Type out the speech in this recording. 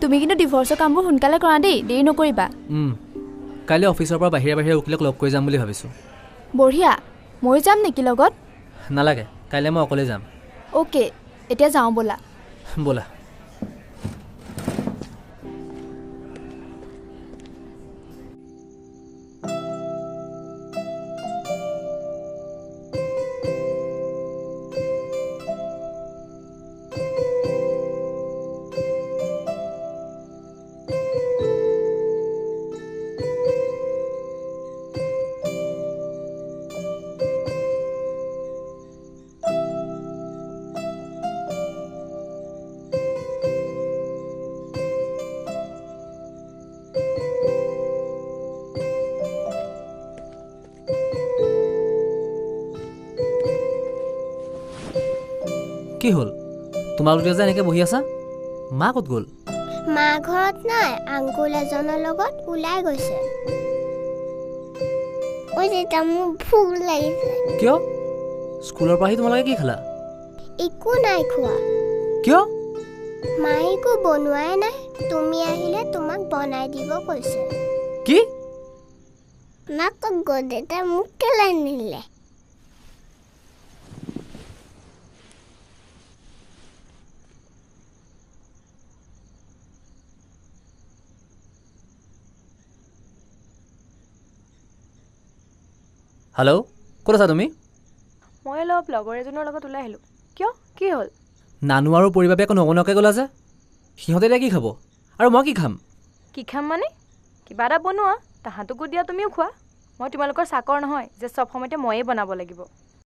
তুমি কিন্তু ডিভোৰ্সৰ কামবোৰ সোনকালে কৰা দেই, দেৰি নকৰিবা। কাইলৈ অফিচৰ পৰা বাহিৰে উকিলক লগ কৰি যাম বুলি ভাবিছোঁ। বঢ়িয়া, ময়ো যাম নেকি লগত? নালাগে, কাইলৈ মই অকলে যাম। অ'কে, এতিয়া যাওঁ ব'লা। ব'লা। কি হ'ল তোমালোকে যে এনেকৈ বহি আছা? মা ক'ত গ'ল? মা ঘৰত নাই, আংকুল এজনৰ লগত ওলাই গৈছে। ঐ যেতিয়া মোৰ ভোক লাগিছে। কিয়? স্কুলৰ পৰা আহি তোমালোকে কি খালা? একো নাই খোৱা। কিয়? মায়ে একো বনোৱাই নাই, তুমি আহিলে তোমাক বনাই দিব কৈছে। কি? মা ক'ত গ'ল? দেউতাই মোক কেলে নিলে? হেল্ল', ক'ত আছা তুমি? মই অলপ লগৰ এজনৰ লগত ওলাই আহিলোঁ। কিয়, কি হ'ল? নানু আৰু পৰিবাৰে আকৌ নগনকৈ গ'লা যে, সিহঁতে এতিয়া কি খাব আৰু মই কি খাম? কি খাম মানে? কিবা এটা বনোৱা, তাহাঁতকো দিয়া, তুমিও খোৱা। মই তোমালোকৰ চাকৰ নহয় যে চব সময়তে ময়েই বনাব লাগিব।